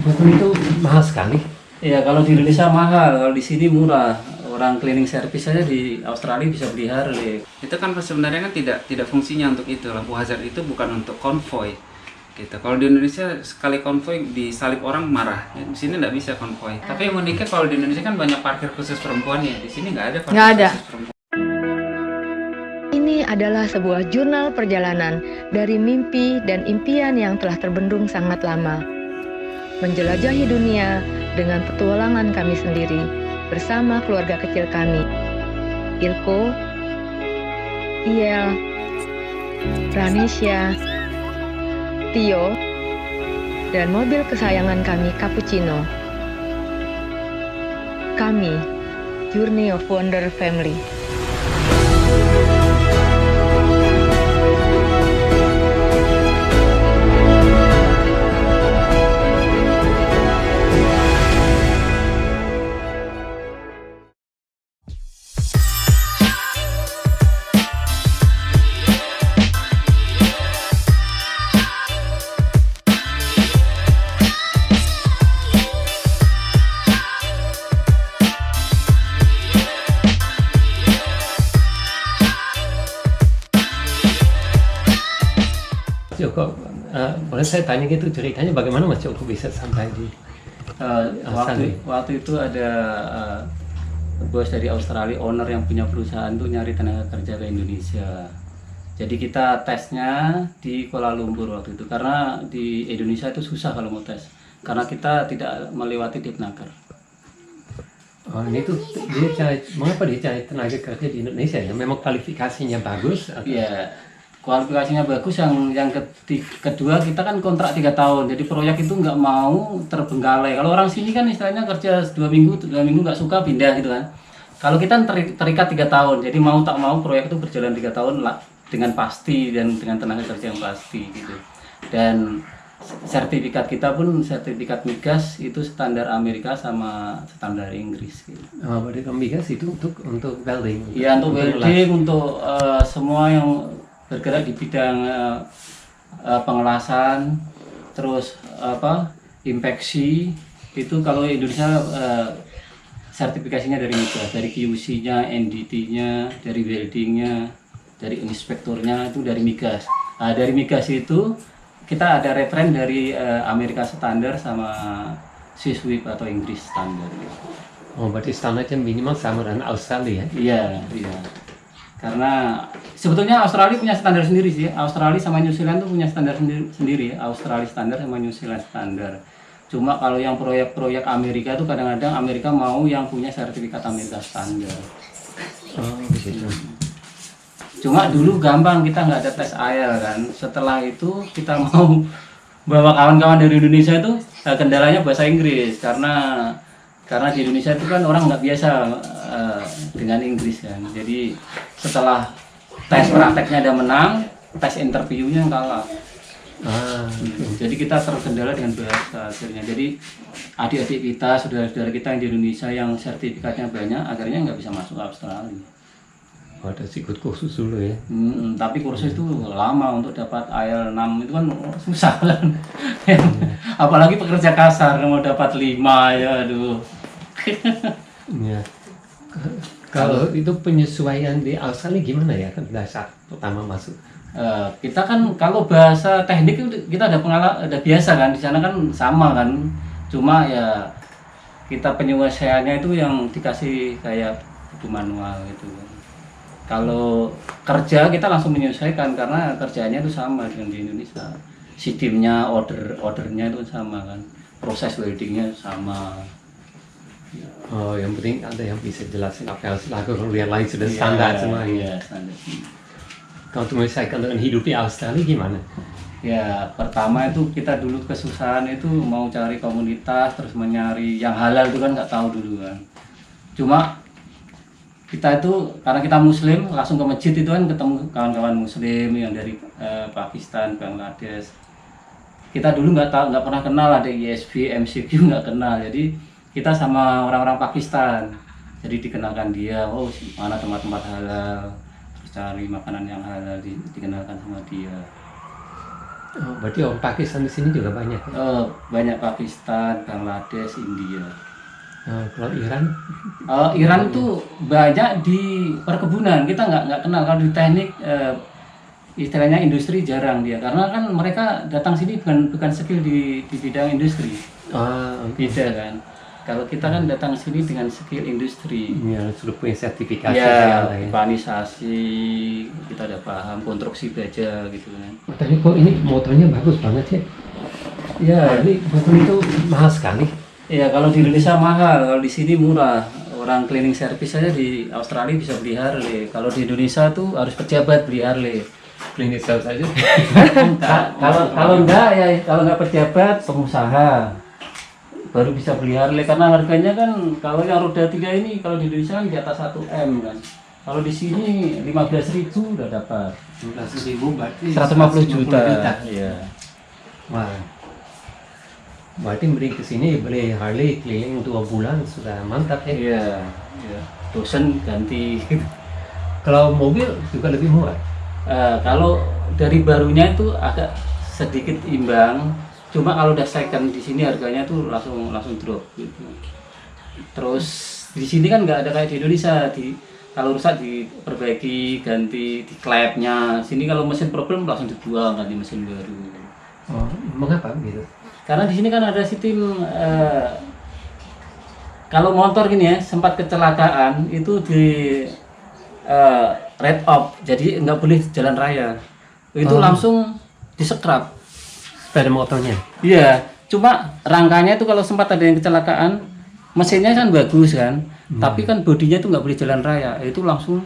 Betul itu mahal sekali. Ya kalau di Indonesia mahal, kalau di sini murah. Orang cleaning service saja di Australia bisa beli Harley. Itu kan sebenarnya kan tidak fungsinya untuk itu. Lampu hazard itu bukan untuk konvoy. Gitu. Kalau di Indonesia sekali konvoy disalip orang marah. Di sini nggak bisa konvoy. Tapi yang uniknya kalau di Indonesia kan banyak parkir khusus perempuan ya. Di sini nggak ada parkir Nggak ada. khusus perempuan. Ini adalah sebuah jurnal perjalanan dari mimpi dan impian yang telah terbendung sangat lama. Menjelajahi dunia dengan petualangan kami sendiri bersama keluarga kecil kami. Ilko, Iel, Ranesya, Tio, dan mobil kesayangan kami Cappuccino. Kami, Journey of Wonder Family. Joko, boleh saya tanya gitu ceritanya bagaimana Mas Joko bisa sampai di Australia? Waktu itu ada bos dari Australia, owner yang punya perusahaan tuh nyari tenaga kerja ke Indonesia. Jadi kita tesnya di Kuala Lumpur waktu itu, karena di Indonesia itu susah kalau mau tes, karena kita tidak melewati Dipnaker. Oh, ini tuh mengapa dia cari tenaga kerja di Indonesia ya? Memang kualifikasinya bagus? Atau? Iya, kualifikasinya bagus. Kedua kita kan kontrak 3 tahun, jadi proyek itu nggak mau terbengkalai. Kalau orang sini kan istilahnya kerja 2 minggu nggak suka pindah gitu kan. Kalau kita terikat 3 tahun, jadi mau tak mau proyek itu berjalan 3 tahun lah, dengan pasti dan dengan tenaga kerja yang pasti gitu. Dan sertifikat kita pun sertifikat migas itu standar Amerika sama standar Inggris gitu. Oh, berarti migas itu untuk welding? Iya, untuk welding, untuk semua yang bergerak di bidang pengelasan, terus inspeksi itu. Kalau Indonesia sertifikasinya dari migas, dari QC-nya, NDT-nya, dari weldingnya, dari inspekturnya itu dari migas. Nah, dari migas itu kita ada referen dari Amerika standar sama Swisswip atau Inggris standar. Oh, berarti standarnya minimal sama dengan Australia ya? Iya, iya. Karena sebetulnya Australia punya standar sendiri sih. Australia sama New Zealand tuh punya standar sendiri. Australia standar sama New Zealand standar. Cuma kalau yang proyek-proyek Amerika tuh kadang-kadang Amerika mau yang punya sertifikat Amerika standar. Oh, begitu. Cuma dulu gampang, kita nggak ada tes IELTS kan. Setelah itu kita mau bawa kawan-kawan dari Indonesia itu kendalanya bahasa Inggris, karena di Indonesia itu kan orang nggak biasa dengan Inggris kan. Jadi setelah tes prakteknya ada menang, tes interviewnya kalah. Jadi kita terkendala dengan bahasa akhirnya. Jadi adik-adik kita, saudara-saudara kita yang di Indonesia yang sertifikatnya banyak, akhirnya nggak bisa masuk Australia. Harus ikut kursus dulu ya? Tapi kursus itu lama, untuk dapat IELTS 6 itu kan susah kan. Apalagi pekerja kasar, mau dapat 5 ya aduh. Ya. Kalau itu penyesuaian di Australia gimana ya kan saat pertama masuk? Kita kan kalau bahasa teknik itu kita ada ada biasa kan, di sana kan sama kan. Cuma ya kita penyelesaiannya itu yang dikasih kayak buku manual gitu kan. Kalau kerja kita langsung menyesuaikan karena kerjanya itu sama dengan di Indonesia. Sistemnya, ordernya itu sama kan. Proses weldingnya sama. Oh, yang penting ada yang bisa jelasin apa yang harus dilakukan, yang lain sudah standar semua. Iya, standar. Kalau menyelesaikan dengan hidup di Australia gimana? Ya, pertama itu kita dulu kesusahan itu mau cari komunitas, terus mencari yang halal itu kan nggak tahu dulu kan. Cuma kita itu karena kita Muslim, langsung ke masjid itu kan ketemu kawan-kawan Muslim yang dari Pakistan, Bangladesh. Kita dulu nggak pernah kenal ada ISB, MCQ nggak kenal. Jadi kita sama orang-orang Pakistan. Jadi dikenalkan dia, oh mana tempat-tempat halal, terus cari makanan yang halal dikenalkan sama dia. Oh, berarti orang Pakistan di sini juga banyak. Banyak Pakistan, Bangladesh, India. Kalau Iran, Iran tuh banyak di perkebunan, kita nggak kenal. Kalau di teknik istilahnya industri jarang dia, karena kan mereka datang sini bukan skill di bidang industri. Beda kan. Kalau kita kan datang sini dengan skill industri. ya sudah punya sertifikasi Ya, segala ya. panisasi, kita udah paham, konstruksi baja gitu kan. Tapi kok ini motornya bagus banget ya? Ya, Ini motor itu mahal sekali. ya kalau di Indonesia mahal, kalau di sini murah. Orang cleaning service saja di Australia bisa beli Harley. Kalau di Indonesia tuh harus pejabat beli Harley. Klinik sales aja. Kalau nggak pejabat, pengusaha baru bisa beli Harley, karena harganya kan kalau yang roda 3 ini kalau di Indonesia kan di atas 1 M kan. Kalau di sini 15.000 udah dapat. 15.000 berarti 150 juta. Iya. Wah. Berarti beli ke sini beli Harley keliling 2 bulan sudah mantap ya. Iya. Iya. Dosen ganti. Kalau mobil juga lebih murah. Kalau dari barunya itu agak sedikit imbang. Cuma kalau udah second di sini harganya tuh langsung drop gitu. Terus di sini kan nggak ada kayak di Indonesia, kalau rusak diperbaiki, ganti di klepnya. Sini kalau mesin problem langsung dibuang, ganti mesin baru. Oh, mengapa gitu? Karena di sini kan ada sistem kalau motor gini ya, sempat kecelakaan itu di red off, jadi nggak boleh jalan raya. Itu langsung disekrap. Sepeda motornya. Iya, cuma rangkanya itu kalau sempat ada yang kecelakaan, mesinnya kan bagus kan, tapi kan bodinya itu nggak boleh jalan raya, itu langsung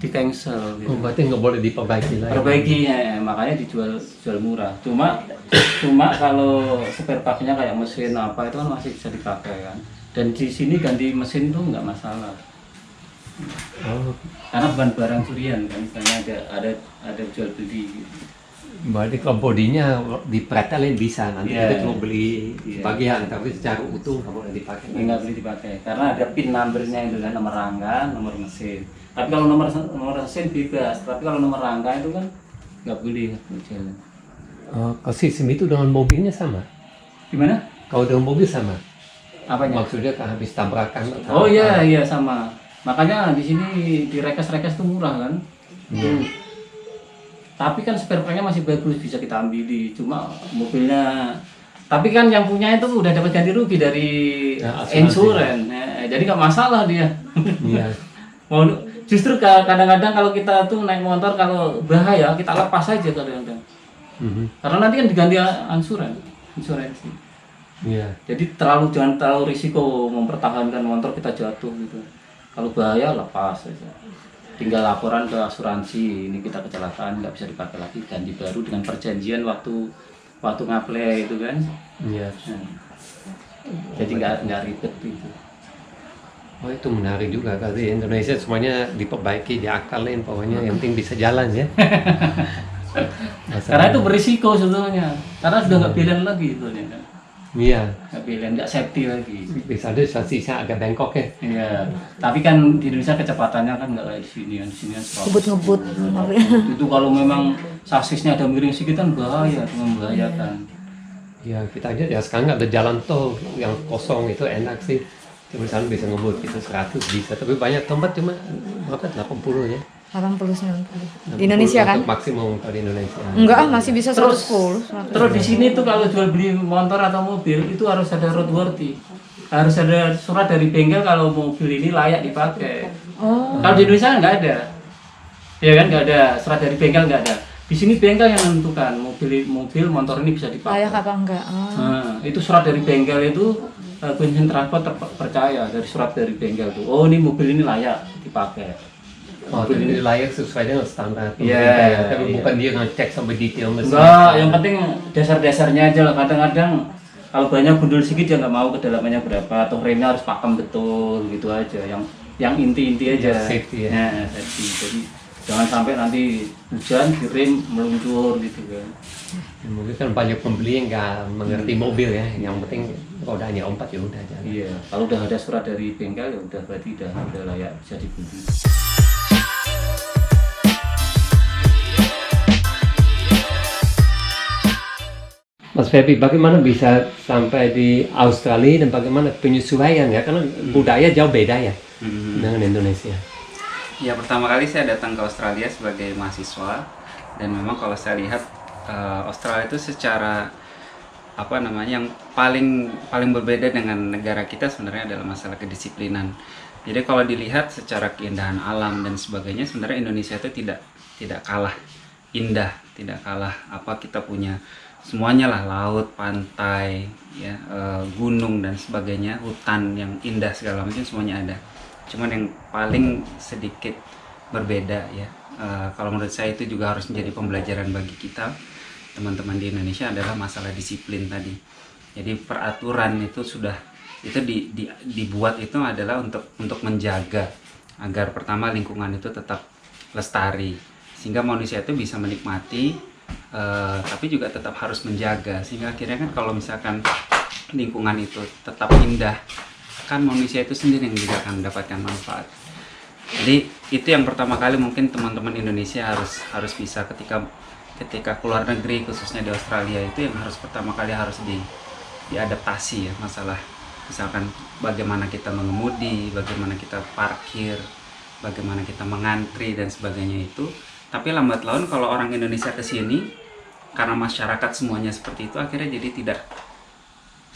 di cancel. Gitu. Oh, berarti nggak boleh diperbaiki lagi. Perbaiki, makanya dijual murah. Cuma kalau spare partnya kayak mesin apa itu kan masih bisa dipakai kan. Dan di sini ganti mesin itu nggak masalah. Oh, Karena bukan barang curian kan, misalnya ada jual beli. Gitu. berarti kalau bodinya dipretelin bisa, nanti Iya. kita cuma beli Iya. bagian, tapi secara utuh nggak boleh dipakai. Nggak boleh dipakai karena ada pin numbernya itu kan, nomor rangka, nomor mesin. Tapi kalau nomor mesin bebas, tapi kalau nomor rangka itu kan nggak boleh jalan. Kalau sistem itu dengan mobilnya sama? Gimana? Kalau dengan mobil sama? Apanya? Maksudnya kan habis tabrakan atau Oh apa? iya sama. Makanya di sini di rekes-rekes tuh murah kan. Tapi kan spare partnya masih bagus, bisa kita ambil. Cuma mobilnya, tapi kan yang punya itu udah dapat ganti rugi dari Ya, asuransi. insuran. Jadi nggak masalah dia. Iya. Justru kadang-kadang kalau kita tuh naik motor kalau bahaya kita lepas aja kadang-kadang. Karena nanti kan diganti insuransi. Iya. Jadi jangan terlalu risiko mempertahankan motor kita jatuh gitu. Kalau bahaya lepas aja. Tinggal laporan ke asuransi, ini kita kecelakaan nggak bisa dipakai lagi, ganti baru dengan perjanjian waktu ngaplay itu kan. Iya. Nah, jadi nggak ribet gitu. Oh, itu menarik juga kali Indonesia semuanya diperbaiki, diakalin, pokoknya yang penting bisa jalan ya. Karena itu berisiko sebetulnya, karena sudah nggak pilihan lagi itu kan. Iya. Nggak pilihan, nggak safety lagi. Bisa ada sisa agak bengkok ya. Iya, tapi kan di Indonesia kecepatannya kan nggak kayak di sini kan, di sini kan Ngebut-ngebut. itu kalau memang sasisnya ada miring sedikit kan bahaya, membahayakan. Ya kita aja ya sekarang ada jalan tol yang kosong itu enak sih. Cuma misalnya bisa ngebut kita 100 bisa, tapi banyak tempat cuma berapa 80 ya. 80-90. Di Indonesia kan? Untuk maksimum kalau di Indonesia. Enggak, masih bisa 110. Terus di sini tuh kalau jual beli motor atau mobil itu harus ada roadworthy, harus ada surat dari bengkel kalau mobil ini layak dipakai. Oh. Kalau di Indonesia kan nggak ada, ya kan nggak ada surat dari bengkel, nggak ada. Di sini bengkel yang menentukan mobil motor ini bisa dipakai. Layak apa enggak? Oh. Nah, itu surat dari bengkel itu Quincy Transport terpercaya dari surat dari bengkel tuh. Oh ini mobil ini layak dipakai. Oh, Mobil ini layak sesuai dengan standar Iya, pemerintah ya. Tapi iya. bukan dia ngecek sampai detail mesin. Enggak, yang penting dasar-dasarnya aja lah. Kadang-kadang kalau banyak gundul sedikit dia nggak mau kedalamannya berapa, atau remnya harus pakem betul gitu aja. Yang inti-inti aja. Ya, safety ya. Nah, safety. Jadi jangan sampai nanti hujan di rem meluncur gitu kan. Ya, mungkin kan banyak pembeli yang nggak mengerti mobil ya. Yang penting rodanya 4 ya udah jalan. Iya, kalau udah ada surat dari bengkel ya udah berarti udah layak bisa dibeli. Mas Febi, bagaimana bisa sampai di Australia dan bagaimana penyesuaian ya? Karena budaya jauh beda ya dengan Indonesia. Ya, pertama kali saya datang ke Australia sebagai mahasiswa, dan memang kalau saya lihat Australia itu secara apa namanya yang paling berbeda dengan negara kita sebenarnya adalah masalah kedisiplinan. Jadi kalau dilihat secara keindahan alam dan sebagainya, sebenarnya Indonesia itu tidak kalah indah, tidak kalah apa, kita punya semuanya lah, laut, pantai, ya, gunung dan sebagainya, hutan yang indah segala macam semuanya ada. Cuman yang paling sedikit berbeda ya, kalau menurut saya itu juga harus menjadi pembelajaran bagi kita teman-teman di Indonesia, adalah masalah disiplin tadi. Jadi peraturan itu dibuat itu adalah untuk menjaga agar pertama lingkungan itu tetap lestari, sehingga manusia itu bisa menikmati, tapi juga tetap harus menjaga, sehingga akhirnya kan kalau misalkan lingkungan itu tetap indah, kan manusia itu sendiri yang juga akan mendapatkan manfaat. Jadi itu yang pertama kali mungkin teman-teman Indonesia harus bisa ketika keluar negeri, khususnya di Australia, itu yang pertama kali harus diadaptasi ya, masalah misalkan bagaimana kita mengemudi, bagaimana kita parkir, bagaimana kita mengantri dan sebagainya itu. Tapi lambat laun kalau orang Indonesia ke sini, karena masyarakat semuanya seperti itu, akhirnya jadi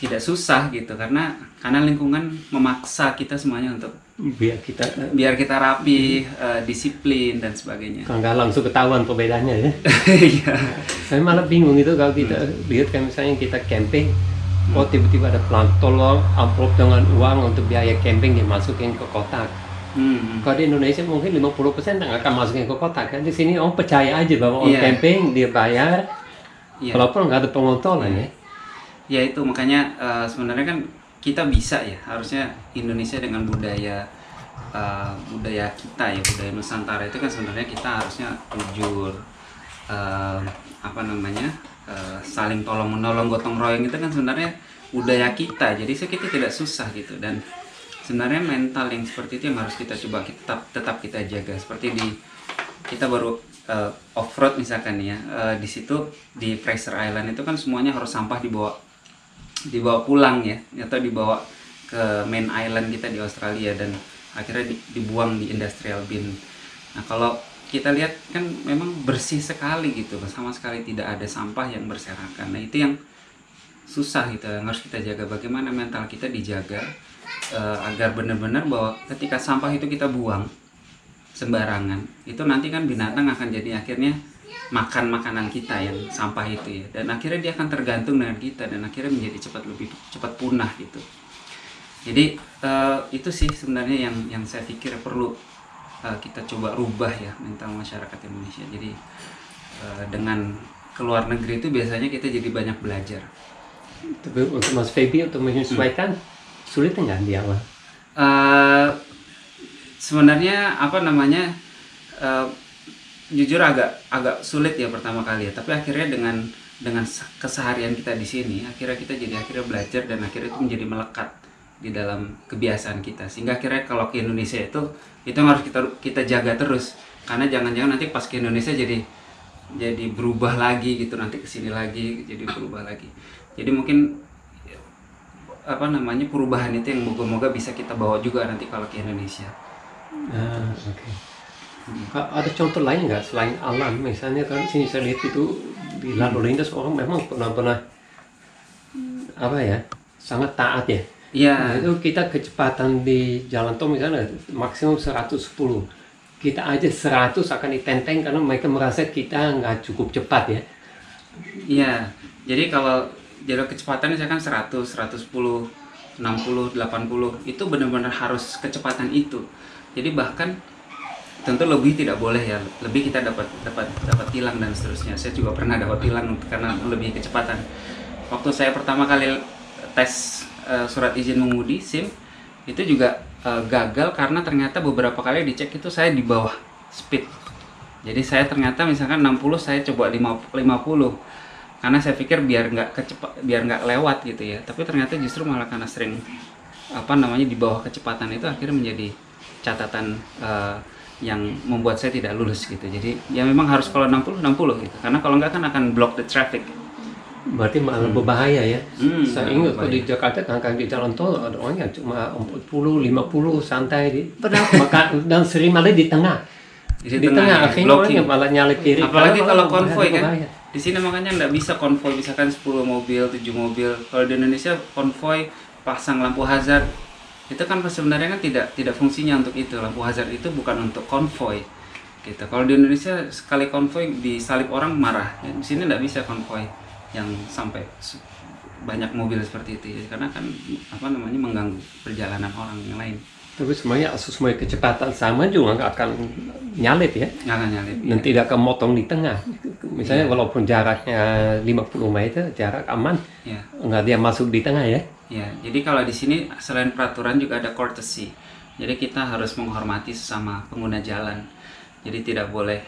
tidak susah gitu, karena lingkungan memaksa kita semuanya untuk biar kita rapi, disiplin dan sebagainya. Nggak langsung ketahuan perbedaannya ya. Iya. Saya malah bingung itu kalau kita lihat kayak misalnya kita camping, tiba-tiba ada tolong amplop dengan uang untuk biaya camping dimasukin ke kotak. Kalau di Indonesia mungkin 50% nggak akan masukin ke kotak kan. Di sini orang percaya aja bahwa orang camping dia bayar, walaupun nggak ada pengontrolan ya. Ya itu makanya sebenarnya kan kita bisa ya, harusnya Indonesia dengan budaya kita ya, budaya Nusantara itu kan sebenarnya kita harusnya jujur, saling tolong menolong, gotong royong itu kan sebenarnya budaya kita, jadi kita tidak susah gitu. Dan sebenarnya mental yang seperti itu yang harus kita coba tetap kita jaga. Seperti kita baru off-road misalkan ya, di situ di Fraser Island itu kan semuanya harus sampah dibawa pulang ya, atau dibawa ke main island kita di Australia, dan akhirnya dibuang di industrial bin. Nah kalau kita lihat kan memang bersih sekali gitu, sama sekali tidak ada sampah yang berserakan. Nah itu yang susah gitu, yang harus kita jaga, bagaimana mental kita dijaga agar benar-benar bahwa ketika sampah itu kita buang sembarangan, itu nanti kan binatang akan jadi akhirnya makan makanan kita yang sampah itu ya, dan akhirnya dia akan tergantung dengan kita, dan akhirnya menjadi lebih cepat punah gitu. Jadi itu sih sebenarnya yang saya pikir perlu kita coba rubah ya, mental masyarakat Indonesia. Jadi dengan keluar negeri itu biasanya kita jadi banyak belajar. Tapi untuk Mas Febi untuk menyesuaikan sulit nggak di awal? Sebenarnya jujur agak sulit ya pertama kali ya, tapi akhirnya dengan keseharian kita di sini, akhirnya kita belajar, dan akhirnya itu menjadi melekat di dalam kebiasaan kita, sehingga akhirnya kalau ke Indonesia itu yang harus kita jaga terus, karena jangan-jangan nanti pas ke Indonesia jadi berubah lagi gitu, nanti kesini lagi jadi berubah lagi. Jadi mungkin perubahan itu yang moga-moga bisa kita bawa juga nanti kalau ke Indonesia. Oke. Ada contoh lain nggak selain alam? Misalnya kan sini saya lihat itu di lalu lintas orang memang pernah sangat taat ya. Iya. Nah, itu kita kecepatan di jalan tol misalnya maksimum 110. Kita aja 100 akan ditenteng karena mereka merasa kita nggak cukup cepat ya. Iya. Jadi kalau jalur kecepatan misalkan 100, 110, 60, 80 itu benar-benar harus kecepatan itu. Jadi bahkan tentu lebih tidak boleh ya, lebih kita dapat tilang dan seterusnya. Saya juga pernah dapat tilang karena melebihi kecepatan. Waktu saya pertama kali tes surat izin mengemudi SIM itu juga gagal karena ternyata beberapa kali dicek itu saya di bawah speed. Jadi saya ternyata misalkan 60 saya coba 50 karena saya pikir biar nggak lewat gitu ya. Tapi ternyata justru malah karena sering di bawah kecepatan itu akhirnya menjadi catatan yang membuat saya tidak lulus gitu. Jadi ya memang harus kalau 60 gitu, karena kalau nggak kan akan block the traffic. Berarti malah berbahaya ya. Saya ingat kalau berbahaya. di Jakarta kan di jalan tol ada orang yang cuma 40, 50 santai di. Pernah. Dan sering malah di tengah. Di tengah ya, akhirnya orang blocking. yang malah nyalip kiri. Apalagi Karena kalau malah konvoy kan, berbahaya. di sini makanya nggak bisa konvoy misalkan 10 mobil, 7 mobil. Kalau di Indonesia konvoy pasang lampu hazard, itu kan sebenarnya kan tidak fungsinya untuk itu. Lampu hazard itu bukan untuk konvoy, gitu. Kalau di Indonesia sekali konvoy disalip orang marah. Di sini nggak bisa konvoy yang sampai banyak mobil seperti itu, ya. Karena kan mengganggu perjalanan orang yang lain. Tapi semuanya sesuai kecepatan sama juga nggak akan nyalip ya. Nggak akan nyalip. Dan Ya. tidak akan motong di tengah. Misalnya walaupun jaraknya 50 meter, jarak aman, Ya. nggak dia masuk di tengah ya. Ya, jadi kalau di sini selain peraturan juga ada courtesy. Jadi kita harus menghormati sesama pengguna jalan. Jadi tidak boleh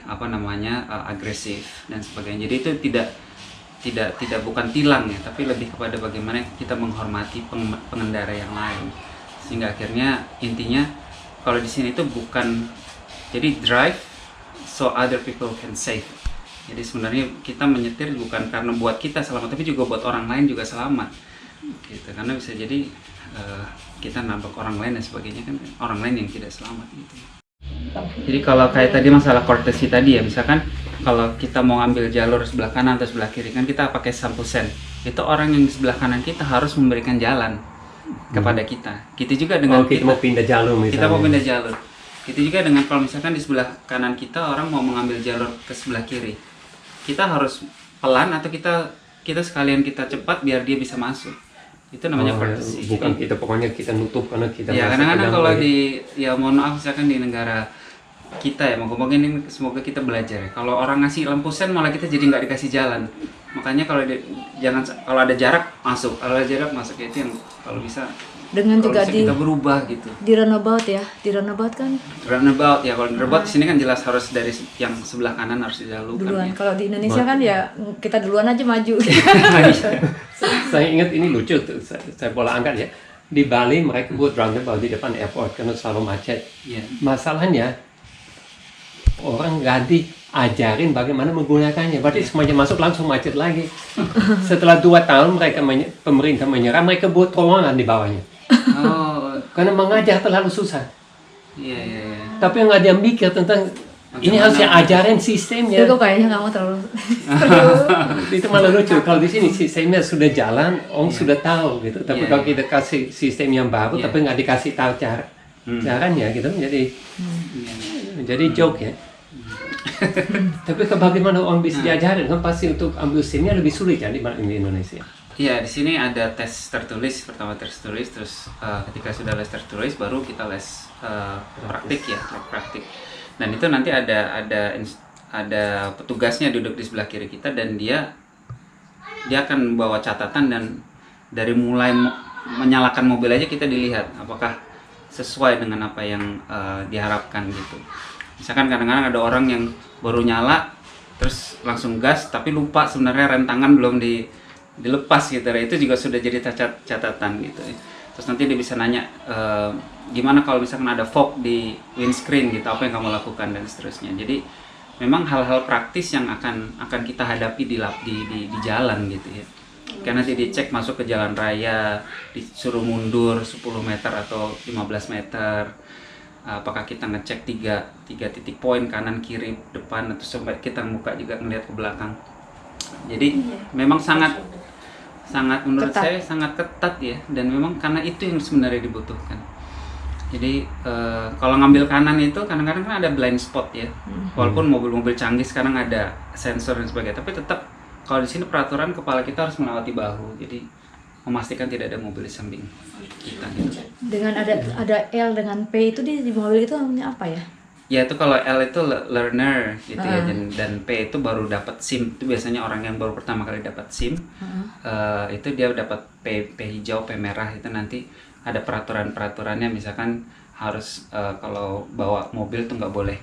agresif dan sebagainya. Jadi itu tidak bukan tilang ya, tapi lebih kepada bagaimana kita menghormati pengendara yang lain. Sehingga akhirnya intinya kalau di sini itu bukan jadi drive so other people can save. Jadi sebenarnya kita menyetir bukan karena buat kita selamat, tapi juga buat orang lain juga selamat. Gitu. Karena bisa jadi kita nabrak orang lain dan sebagainya kan orang lain yang tidak selamat gitu. Jadi kalau kayak tadi masalah courtesy tadi ya, misalkan kalau kita mau ambil jalur sebelah kanan atau sebelah kiri kan kita pakai sampusen. Itu orang yang di sebelah kanan kita harus memberikan jalan kepada kita. Kita juga dengan Kita mau pindah jalur misalnya. kita mau pindah jalur. Itu juga dengan kalau misalkan di sebelah kanan kita orang mau mengambil jalur ke sebelah kiri. Kita harus pelan atau kita sekalian kita cepat biar dia bisa masuk. Itu namanya courtesy. Bukan Jadi, kita pokoknya kita nutup karena kita ya merasa kadang-kadang terganggu kalau ya. mohon maaf misalkan di negara kita ya, moga-moga ini semoga kita belajar ya. Kalau orang ngasih lampu sen malah kita jadi nggak dikasih jalan. Makanya kalau kalau ada jarak masuk, kalau ada jarak masuk itu yang kalau bisa Dengan kalau juga bisa kita berubah gitu. di runabout ya. Di runabout kan Runabout ya, kalau runabout di sini kan jelas harus dari yang sebelah kanan harus didahulukan. duluan. Ya. Kalau di Indonesia kan ya kita duluan aja maju. Saya ingat ini lucu tuh, saya bola angkat ya. Di Bali mereka buat roundabout di depan airport karena selalu macet. Iya. Masalahnya orang ganti ajarin bagaimana menggunakannya. Berarti semuanya masuk langsung macet lagi. Setelah 2 tahun pemerintah menyerah, mereka buat terowongan di bawahnya. Oh, Karena mengajar terlalu susah. iya iya. Iya. Tapi nggak ada yang mikir tentang ini harus yang ajarin sistemnya. Itu kayaknya kamu terlalu Itu malah lucu. Kalau di sini sistemnya sudah jalan, orang sudah tahu gitu. Tapi Iya, kalau iya. kita kasih sistem yang baru, Iya. tapi nggak dikasih tahu caranya gitu, jadi joke ya. Tapi bagaimana orang bisa diajarin? Kan pasti untuk ambil SIM-nya lebih sulit ya dibanding di Indonesia. Iya, di sini ada tes tertulis, pertama tes tertulis, terus ketika sudah les tertulis baru kita les praktik ya, praktik. Dan itu nanti ada petugasnya duduk di sebelah kiri kita dan dia akan membawa catatan dan dari mulai menyalakan mobil aja kita dilihat apakah sesuai dengan apa yang diharapkan gitu. Misalkan kadang-kadang ada orang yang baru nyala terus langsung gas tapi lupa sebenarnya rem tangan belum dilepas gitu. Itu juga sudah jadi catatan gitu. Terus nanti dia bisa nanya gimana kalau misalkan ada fog di windscreen gitu, apa yang kamu lakukan dan seterusnya. Jadi memang hal-hal praktis yang akan kita hadapi di jalan gitu ya. Karena nanti dicek masuk ke jalan raya, disuruh mundur 10 meter atau 15 meter. Apakah kita ngecek tiga titik poin kanan, kiri, depan, atau sampai kita buka juga ngelihat ke belakang. Jadi memang sangat menurut Ketat. saya sangat ketat ya, dan memang karena itu yang sebenarnya dibutuhkan. Jadi kalau ngambil kanan itu kadang-kadang kan ada blind spot ya, walaupun mobil-mobil canggih sekarang ada sensor dan sebagainya, tapi tetap kalau di sini peraturan kepala kita harus melewati bahu, jadi memastikan tidak ada mobil di samping kita gitu. dengan ada L dengan P itu di mobil itu namanya apa ya? Ya itu kalau L itu learner gitu ya, dan P itu baru dapat SIM. Itu biasanya orang yang baru pertama kali dapat SIM, itu dia dapat P hijau, P merah. Itu nanti ada peraturannya, misalkan harus kalau bawa mobil tuh nggak boleh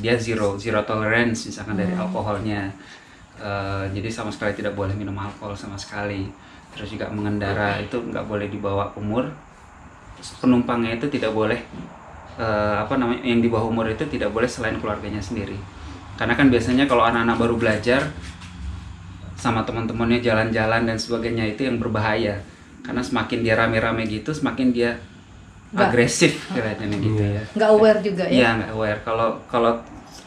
dia zero tolerance misalkan dari alkoholnya. Jadi sama sekali tidak boleh minum alkohol sama sekali. Terus juga mengendara itu nggak boleh di bawah umur. Penumpangnya itu tidak boleh yang di bawah umur itu tidak boleh selain keluarganya sendiri. Karena kan biasanya kalau anak-anak baru belajar sama teman-temannya jalan-jalan dan sebagainya, itu yang berbahaya. Karena semakin dia rame-rame gitu, semakin dia agresif kelihatannya gitu ya. Nggak aware juga ya? Iya, nggak aware. Kalau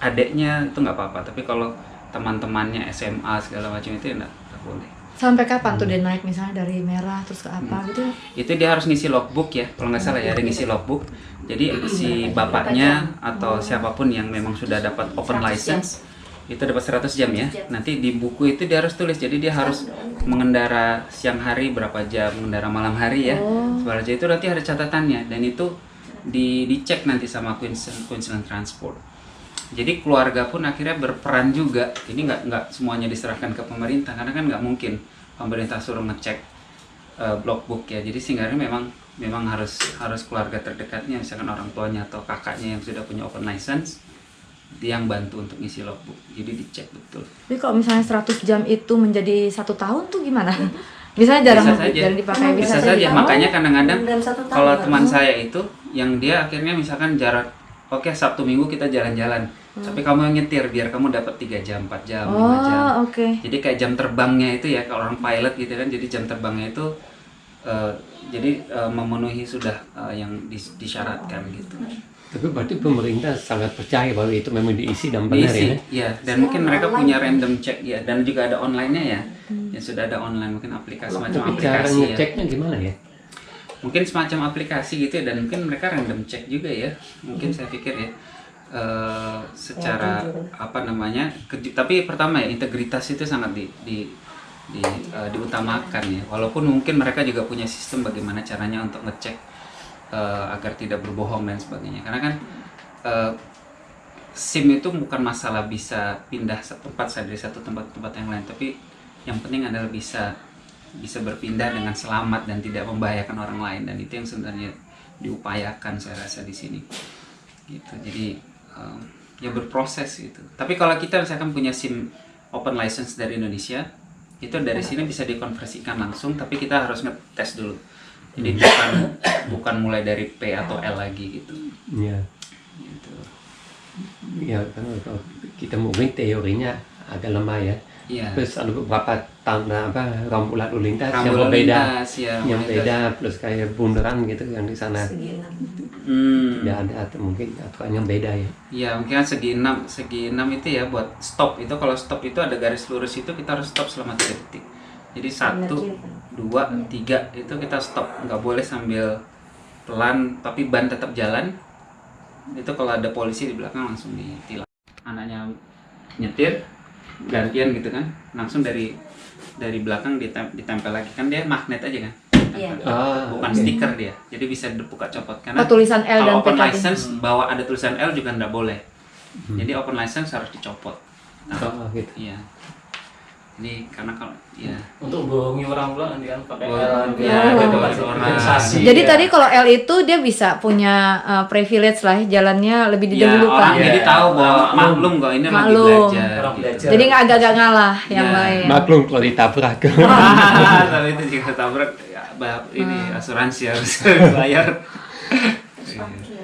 adeknya itu nggak apa-apa, tapi kalau teman-temannya SMA segala macam itu ya nggak boleh. Sampai kapan tuh dia naik misalnya dari merah terus ke apa gitu? Itu dia harus ngisi logbook ya, kalau nggak salah ya, ada ngisi logbook. Jadi si bapaknya atau siapapun yang memang sudah dapat open license itu dapat 100 jam ya. Nanti di buku itu dia harus tulis. Jadi dia harus mengendara siang hari berapa jam, mengendara malam hari ya. Sebenarnya itu nanti ada catatannya, dan itu dicek nanti sama Queensland Transport. Jadi keluarga pun akhirnya berperan juga. Ini nggak semuanya diserahkan ke pemerintah, karena kan nggak mungkin pemerintah suruh ngecek logbook ya. Jadi sehingga memang harus keluarga terdekatnya, misalkan orang tuanya atau kakaknya yang sudah punya open license, yang bantu untuk ngisi logbook. Jadi dicek betul. Tapi kalau misalnya 100 jam itu menjadi 1 tahun tuh gimana? Misalnya jarang dipakai, bisa saja. Makanya kadang-kadang kalau teman saya itu yang dia akhirnya misalkan jarak, oke, Sabtu Minggu kita jalan-jalan, tapi kamu yang nyetir biar kamu dapat 3 jam, 4 jam, 5 jam. Jadi kayak jam terbangnya itu ya, kalau orang pilot gitu kan, jadi jam terbangnya itu memenuhi sudah yang disyaratkan gitu. Tapi berarti pemerintah sangat percaya bahwa itu memang diisi dan benar ya? Iya, dan mungkin mereka punya random check ya, dan juga ada online-nya ya. Ya sudah ada online, mungkin aplikasi semacam tapi cara aplikasi ya. ngeceknya gimana ya? Mungkin semacam aplikasi gitu ya, dan mungkin mereka random check juga ya. Mungkin saya pikir ya. Secara apa namanya? Tapi pertama ya, integritas itu sangat diutamakan ya. Walaupun mungkin mereka juga punya sistem bagaimana caranya untuk ngecek agar tidak berbohong dan sebagainya. Karena kan SIM itu bukan masalah bisa pindah tempat dari satu tempat ke tempat yang lain, tapi yang penting adalah bisa berpindah dengan selamat dan tidak membahayakan orang lain, dan itu yang sebenarnya diupayakan saya rasa di sini. Gitu. Jadi ya berproses gitu. Tapi kalau kita misalkan punya SIM open license dari Indonesia, itu dari sini bisa dikonversikan langsung, tapi kita harus ngetes dulu. Jadi bukan mulai dari P atau L lagi gitu. Iya. Gitu. Ya kan kita mungkin teorinya agak lemah ya. Iya. Terus ada beberapa rambu lalu lintas Rambu yang lalu berbeda, lintas, ya, yang rambu beda, plus kayak bundaran gitu yang di sana tidak ada, atau mungkin aturan yang beda ya. Iya, mungkin kan segi 6 itu ya buat stop. Itu kalau stop itu ada garis lurus, itu kita harus stop selama 3 detik. Jadi 1, 2, 3 itu kita stop, nggak boleh sambil pelan tapi ban tetap jalan. Itu kalau ada polisi di belakang langsung ditilang. Anaknya nyetir gantian gitu kan, langsung dari belakang ditempel lagi, kan dia magnet aja kan. Iya. Bukan stiker dia, jadi bisa dibuka copot. Karena tulisan L dan kalau open PKD. license bawa ada tulisan L juga nggak boleh. Jadi open license harus dicopot. Gitu. Iya. Ini karena kalau ya Untuk bohongi orang pula nanti kan pakai ya, orang. Jadi tadi kalau L itu dia bisa punya privilege lah, jalannya lebih Ya, didahulukan. orang jadi tahu bahwa maklum kok ini lagi Maklum. belajar. Orang gitu. belajar. Jadi nggak agak-agak ngalah yang Ya. lain. Maklum kalau ditabrak. Kalau itu jika tabrak ya, ini asuransi harus bayar. Parkir.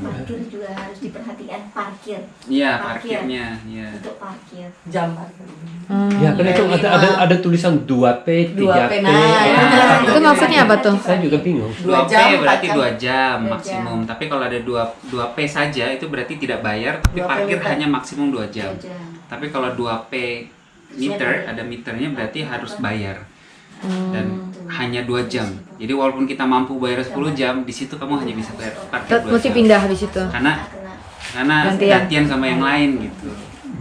Parkir juga harus diperhatikan, parkir. Iya, parkirnya, ya. Untuk parkir. Jam parkir. Ya kan itu ada tulisan 2P, 3P. Itu maksudnya apa tuh? Saya juga bingung. 2P 2 jam, berarti 4 jam. 2 jam 2 maksimum. Tapi kalau ada 2P saja itu berarti tidak bayar, tapi 2P parkir meter. hanya maksimum 2 jam. 2 jam. Tapi kalau 2P meter, ada meternya berarti harus bayar. Dan hanya 2 jam. Jadi walaupun kita mampu bayar 10 jam, di situ kamu hanya bisa bayar parkir 2 Mesti jam. pindah habis itu. Karena gantian sama yang lain gitu.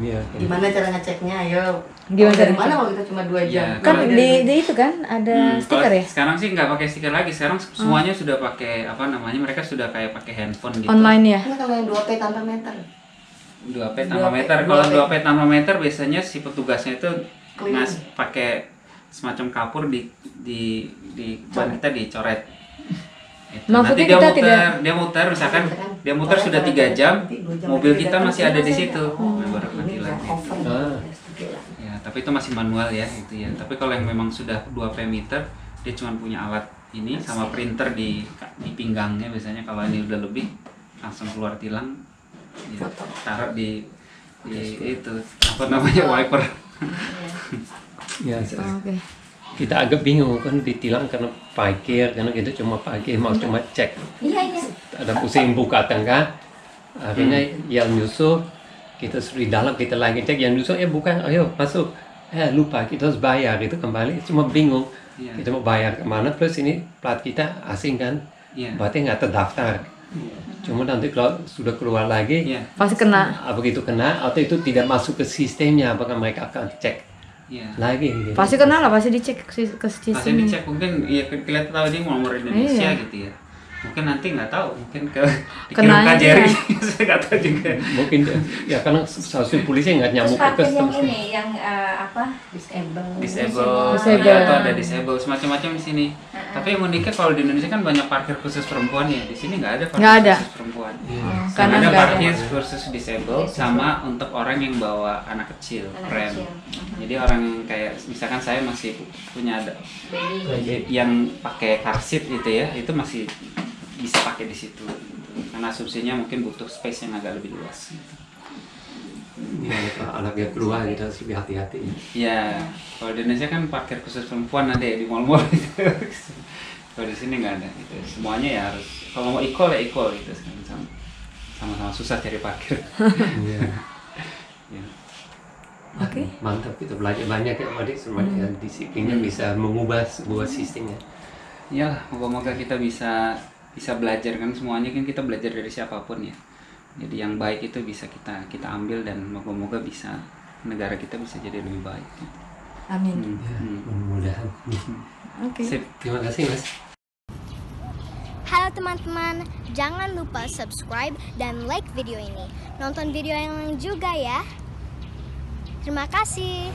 Iya. Gimana cara ngeceknya? Ayo. Gimana Dari cara mana kalau kita cuma 2 jam? Iya. Kan Kalau di itu kan ada stiker Kalau ya? Sekarang sih nggak pakai stiker lagi. Sekarang semuanya sudah pakai apa namanya? Mereka sudah kayak pakai handphone gitu. Online ya? Ini kalau yang 2P tanpa meter. 2P tanpa 2P. meter. Kalau 2P tanpa meter biasanya si petugasnya itu Clean. pakai semacam kapur di ban kita dicoret. Gitu. Maksudnya Nanti kita dia muter misalkan dia muter sudah 3 jam, mobil kita masih ada di situ. Nah, baru mati lagi. Ya, tapi itu masih manual ya gitu ya. Tapi kalau yang memang sudah 2P meter, dia cuma punya alat ini sama printer di pinggangnya biasanya. Kalau ini udah lebih langsung keluar tilang, ya, taruh di itu apa namanya wiper. Ya, Oke. kita agak bingung kan ditilang karena parkir, karena kita cuma parkir mau cuma cek Iya, iya. ada pusing buka tangga, akhirnya yang nyusul kita suruh di dalam, kita lagi cek yang nyusul bukan, ayo masuk, lupa kita harus bayar, itu kembali cuma bingung. Iya. Kita mau bayar kemana, plus ini plat kita asing kan, Iya. berarti nggak terdaftar. Cuma nanti kalau sudah keluar lagi, Iya. Pasti kena. begitu kena atau itu tidak masuk ke sistemnya, apakah mereka akan cek Iya. lagi? Gitu. Pasti kena lah, pasti dicek ke Pasti sistem. dicek, mungkin ya kelihatan tahu dia nomor Indonesia Iya. gitu ya. Mungkin nanti nggak tahu, mungkin dikirim Kena KJRI, aja. saya nggak tahu juga. Mungkin ya karena seharusnya polisi nggak Terus nyamuk ke parkir yang customs. ini, yang apa? Disable. Disable, Disable. ya, atau ada disable, semacam-macam di sini. Tapi yang uniknya kalau di Indonesia kan banyak parkir khusus perempuan ya, di sini nggak ada parkir Nggak ada. khusus perempuan. Karena Ada nggak ada. parkir khusus disable sama untuk orang yang bawa anak kecil, Anak rem. kecil. Jadi orang kayak misalkan saya masih punya ada yang pakai car seat gitu ya, itu masih bisa pakai di situ. Karena asumsinya mungkin butuh space yang agak lebih luas. Gitu. Ya, kalau anaknya keluar kita harus lebih hati-hati. Ya, kalau di Indonesia kan parkir khusus perempuan ada ya di mall-mall gitu. Kalau di sini nggak ada gitu. Semuanya ya harus kalau mau equal ya equal gitu kan. Sama-sama susah cari parkir. Iya. Ya. Oke. Mantap, kita belajar banyak ya Adik, semakin disiplinnya bisa mengubah sebuah sistemnya. Ya, moga-moga kita bisa belajar kan, semuanya kan kita belajar dari siapapun ya. Jadi yang baik itu bisa kita ambil dan moga-moga bisa negara kita bisa jadi lebih baik. Amin. Mudah-mudahan. Oke. Sip. Terima kasih Mas. Halo teman-teman, jangan lupa subscribe dan like video ini. Nonton video yang lain juga ya. Terima kasih.